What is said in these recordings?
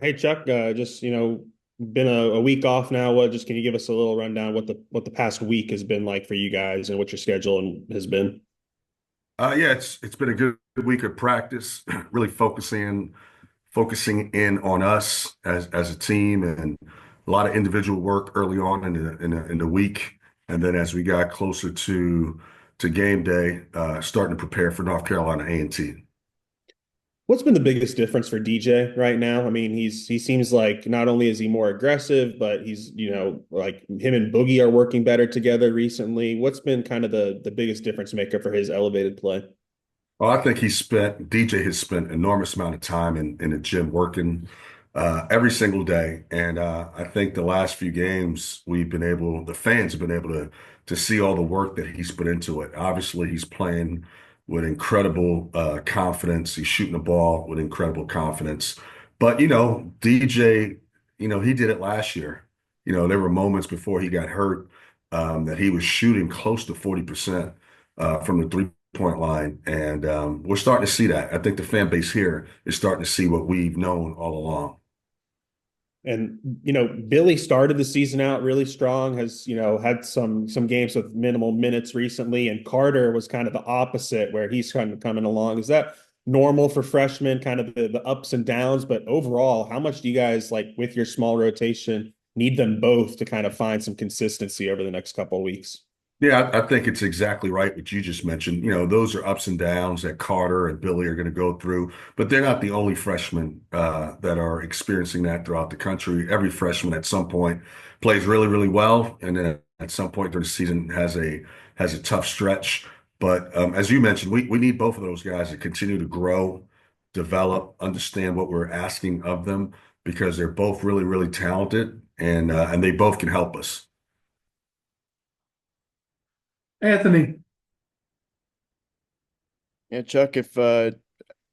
Hey Chuck, just been a week off now. What just can you give us a little rundown what the past week has been like for you guys and what your schedule has been? Yeah, it's been a good week of practice, really focusing in on us as a team, and a lot of individual work early on in the week, and then as we got closer to game day, starting to prepare for North Carolina A&T. What's been the biggest difference for DJ right now? I mean, he seems like not only is he more aggressive, but he's like him and Boogie are working better together recently. What's been kind of the biggest difference maker for his elevated play? Well, I think DJ has spent enormous amount of time in the gym working every single day. And I think the last few games the fans have been able to see all the work that he's put into it. Obviously, he's playing with incredible confidence. He's shooting the ball with incredible confidence. But, DJ, he did it last year. There were moments before he got hurt that he was shooting close to 40% from the three-point line. And we're starting to see that. I think the fan base here is starting to see what we've known all along. And Billy started the season out really strong, has had some games with minimal minutes recently, and Carter was kind of the opposite, where he's kind of coming along. Is that normal for freshmen, kind of the ups and downs? But overall, how much do you guys like with your small rotation need them both to kind of find some consistency over the next couple of weeks? Yeah, I think it's exactly right what you just mentioned. Those are ups and downs that Carter and Billy are going to go through, but they're not the only freshmen that are experiencing that throughout the country. Every freshman at some point plays really, really well, and then at some point during the season has a tough stretch. But as you mentioned, we need both of those guys to continue to grow, develop, understand what we're asking of them because they're both really, really talented, and they both can help us. Anthony, Yeah, Chuck, if I'm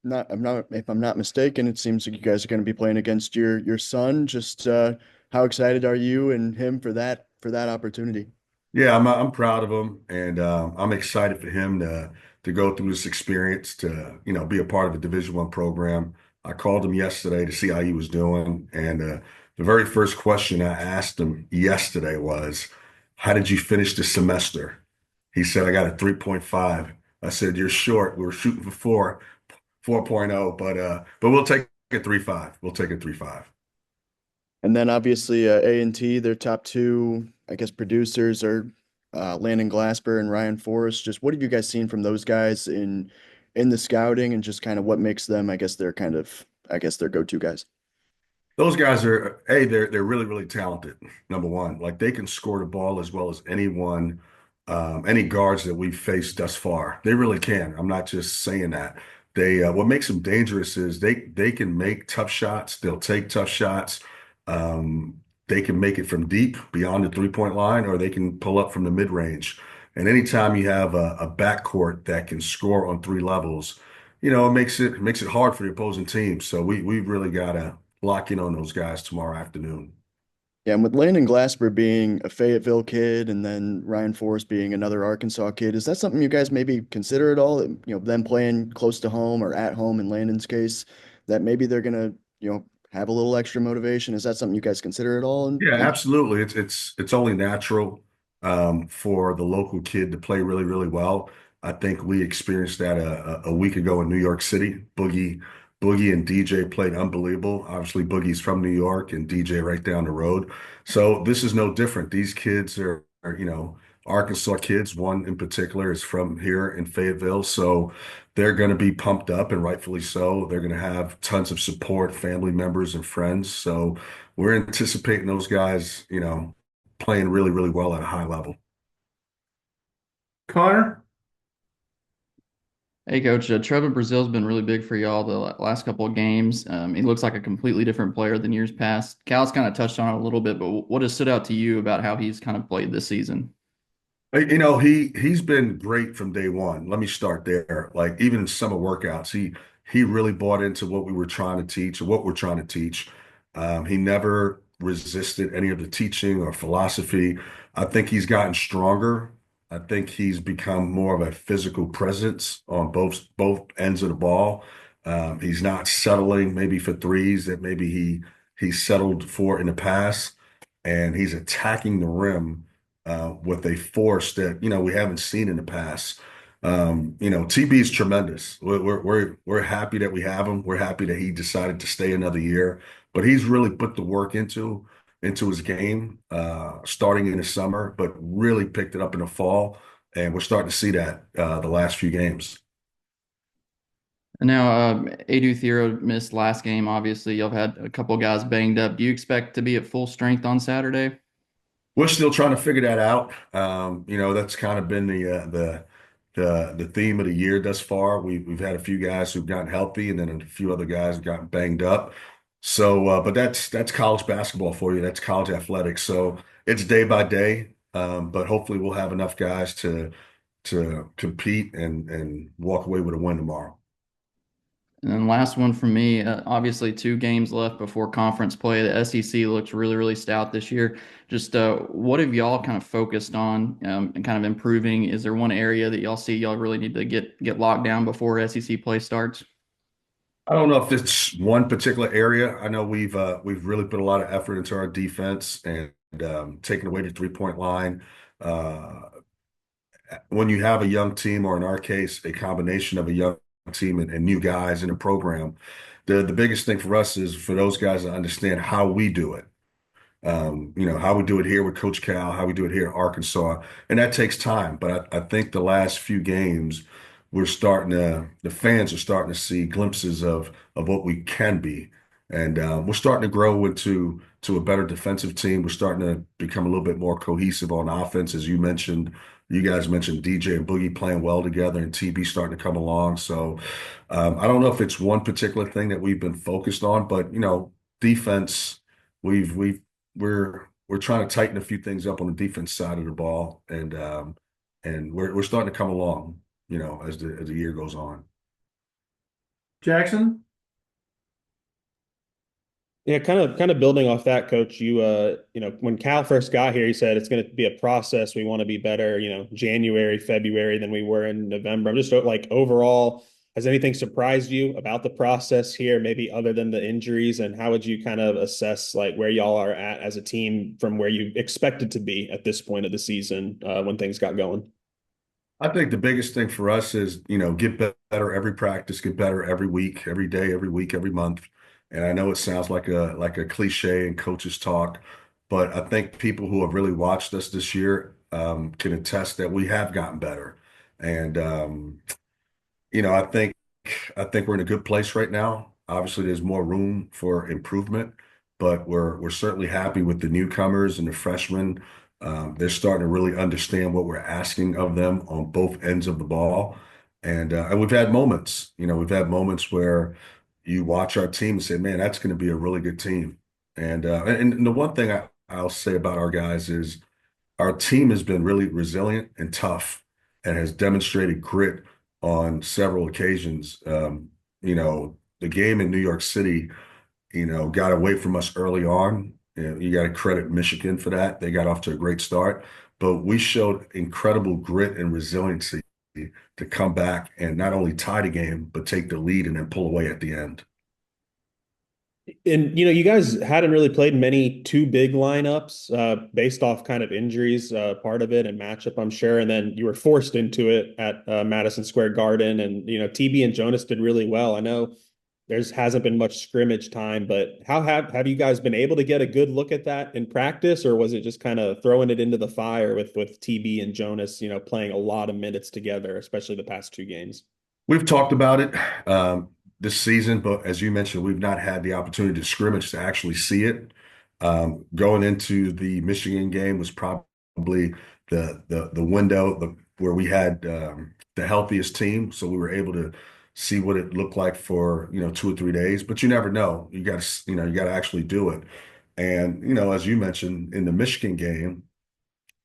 not mistaken, it seems like you guys are going to be playing against your son. Just how excited are you and him for that opportunity? Yeah, I'm proud of him, and I'm excited for him to go through this experience to be a part of a Division I program. I called him yesterday to see how he was doing, and the very first question I asked him yesterday was, "How did you finish the semester?" He said, "I got a 3.5." I said, "You're short. We were shooting for 4.0, but we'll take a 3.5. We'll take a 3.5." And then obviously A&T, their top two, I guess, producers are Landon Glasper and Ryan Forrest. Just what have you guys seen from those guys in the scouting and just kind of what makes them, I guess, their go-to guys? Those guys are, hey, they're really, really talented. Number one, like they can score the ball as well as anyone, any guards that we've faced thus far. They really can. I'm not just saying that. What makes them dangerous is they can make tough shots. They'll take tough shots. They can make it from deep beyond the three-point line, or they can pull up from the mid-range. And anytime you have a backcourt that can score on three levels, it makes it hard for the opposing team. So we've really got to lock in on those guys tomorrow afternoon. Yeah, and with Landon Glasper being a Fayetteville kid and then Ryan Forrest being another Arkansas kid, is that something you guys maybe consider at all? Them playing close to home or at home in Landon's case, that maybe they're gonna, have a little extra motivation. Is that something you guys consider at all? Yeah, absolutely. It's only natural for the local kid to play really, really well. I think we experienced that a week ago in New York City. Boogie and DJ played unbelievable. Obviously, Boogie's from New York and DJ right down the road. So this is no different. These kids are Arkansas kids. One in particular is from here in Fayetteville. So they're going to be pumped up, and rightfully so. They're going to have tons of support, family members and friends. So we're anticipating those guys, playing really, really well at a high level. Connor, Hey, Coach. Trevor Brazil's been really big for y'all the last couple of games. He looks like a completely different player than years past. Cal's kind of touched on it a little bit, but what has stood out to you about how he's kind of played this season? He's been great from day one. Let me start there. Like even in summer workouts, he really bought into what we were trying to teach or what we're trying to teach. He never resisted any of the teaching or philosophy. I think he's gotten stronger. I think he's become more of a physical presence on both ends of the ball. He's not settling maybe for threes that maybe he's settled for in the past, and he's attacking the rim with a force that we haven't seen in the past. TB is tremendous. We're happy that we have him. We're happy that he decided to stay another year, but he's really put the work into his game starting in the summer, but really picked it up in the fall, and we're starting to see that the last few games. And now, Adu Thero missed last game. Obviously, you've had a couple guys banged up. Do you expect to be at full strength on Saturday? We're still trying to figure that out. That's kind of been the theme of the year thus far. We've had a few guys who've gotten healthy, and then a few other guys have gotten banged up. So, but that's college basketball for you. That's college athletics. So it's day by day. But hopefully, we'll have enough guys to compete and walk away with a win tomorrow. And then last one from me, obviously 2 games left before conference play. The SEC looks really, really stout this year. Just what have y'all kind of focused on and kind of improving? Is there one area that y'all see y'all really need to get locked down before SEC play starts? I don't know if it's one particular area. I know we've really put a lot of effort into our defense and taking away the 3-point line. Uh, when you have a young team, or in our case, a combination of a young team and new guys in the program, the biggest thing for us is for those guys to understand how we do it. How we do it here with Coach Cal, how we do it here at Arkansas, and that takes time. But I think the last few games, the fans are starting to see glimpses of what we can be, and we're starting to grow to a better defensive team. We're starting to become a little bit more cohesive on offense, as you mentioned. You guys mentioned DJ and Boogie playing well together, and TB starting to come along. So I don't know if it's one particular thing that we've been focused on, but defense. We've we're trying to tighten a few things up on the defense side of the ball, and we're starting to come along, as the year goes on. Jackson? Yeah, kind of building off that, Coach. When Cal first got here, he said it's going to be a process. We want to be better, January, February than we were in November. I'm just like overall, has anything surprised you about the process here, maybe other than the injuries? And how would you kind of assess like where y'all are at as a team from where you expected to be at this point of the season when things got going? I think the biggest thing for us is, get better every practice, get better every week, every day, every week, every month. And I know it sounds like a cliche and coaches talk, but I think people who have really watched us this year can attest that we have gotten better. And you know, I think I think we're in a good place right now. Obviously, there's more room for improvement, but we're certainly happy with the newcomers and the freshmen. They're starting to really understand what we're asking of them on both ends of the ball. And we've had moments, we've had moments where you watch our team and say, man, that's going to be a really good team. And the one thing I'll say about our guys is our team has been really resilient and tough and has demonstrated grit on several occasions. The game in New York City, got away from us early on. You got to credit Michigan for that. They got off to a great start, but we showed incredible grit and resiliency to come back and not only tie the game, but take the lead and then pull away at the end. And you guys hadn't really played many two big lineups based off kind of injuries, part of it and matchup, I'm sure. And then you were forced into it at Madison Square Garden, and TB and Jonas did really well. I know there's hasn't been much scrimmage time, but how have you guys been able to get a good look at that in practice, or was it just kind of throwing it into the fire with TB and Jonas, playing a lot of minutes together, especially the past 2 games? We've talked about it this season, but as you mentioned, we've not had the opportunity to scrimmage to actually see it. Going into the Michigan game was probably the window where we had the healthiest team, so we were able to see what it looked like for 2 or 3 days. But you never know. You got to actually do it. And as you mentioned in the Michigan game,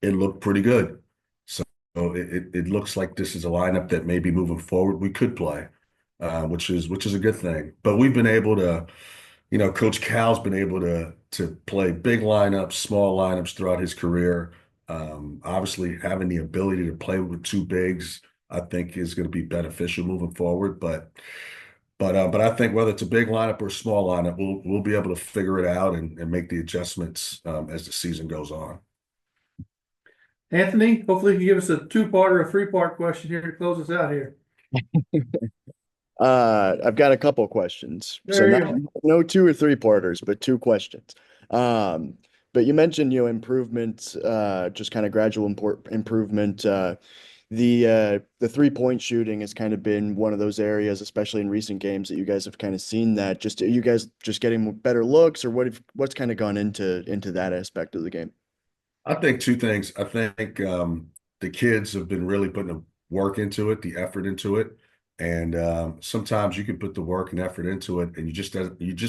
it looked pretty good. So it looks like this is a lineup that maybe moving forward we could play, which is a good thing. But we've been able to, Coach Cal's been able to play big lineups, small lineups throughout his career. Obviously, having the ability to play with two bigs, I think, is going to be beneficial moving forward. But But I think whether it's a big lineup or a small lineup, we'll be able to figure it out and make the adjustments as the season goes on. Anthony, hopefully you can give us a two-part or a three-part question here to close us out here. I've got a couple questions. So There you go. no two or three parters, but two questions. But you mentioned, improvement, just kind of gradual improvement. The 3-point shooting has kind of been one of those areas, especially in recent games, that you guys have kind of seen that. Just are you guys just getting better looks, or what's kind of gone into that aspect of the game? I think two things. I think the kids have been really putting the work into it, the effort into it, and sometimes you can put the work and effort into it, and you just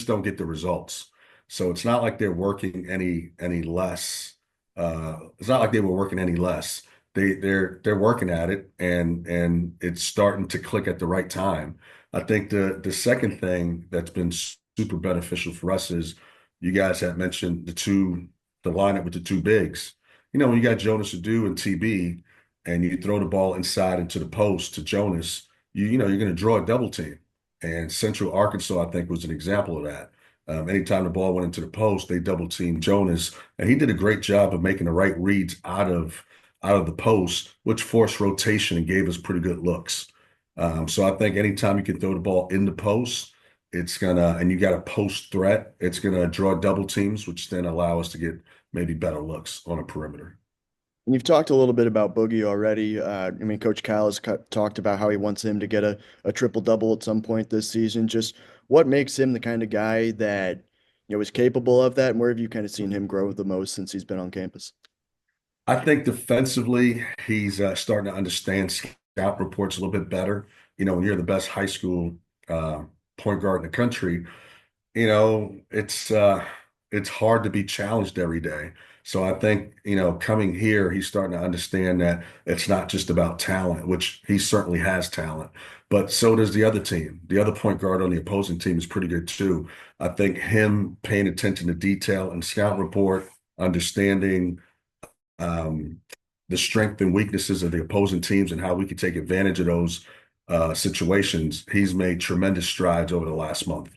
don't get the results. So it's not like they're working any less. It's not like they were working any less. They're working at it, and it's starting to click at the right time. I think the second thing that's been super beneficial for us is you guys have mentioned the lineup with the two bigs. When you got Jonas Adu and TB, and you throw the ball inside into the post to Jonas, you're going to draw a double team. And Central Arkansas, I think, was an example of that. Anytime the ball went into the post, they double teamed Jonas, and he did a great job of making the right reads out of the post, which forced rotation and gave us pretty good looks. So I think anytime you can throw the ball in the post, and you got a post threat, it's gonna draw double teams, which then allow us to get maybe better looks on a perimeter. And you've talked a little bit about Boogie already. Coach Cal has talked about how he wants him to get a triple double at some point this season. Just what makes him the kind of guy that, is capable of that, and where have you kind of seen him grow the most since he's been on campus? I think defensively, he's starting to understand scout reports a little bit better. When you're the best high school point guard in the country, it's hard to be challenged every day. So I think, coming here, he's starting to understand that it's not just about talent, which he certainly has talent, but so does the other team. The other point guard on the opposing team is pretty good too. I think him paying attention to detail and scout report, understanding the strength and weaknesses of the opposing teams and how we can take advantage of those situations, he's made tremendous strides over the last month.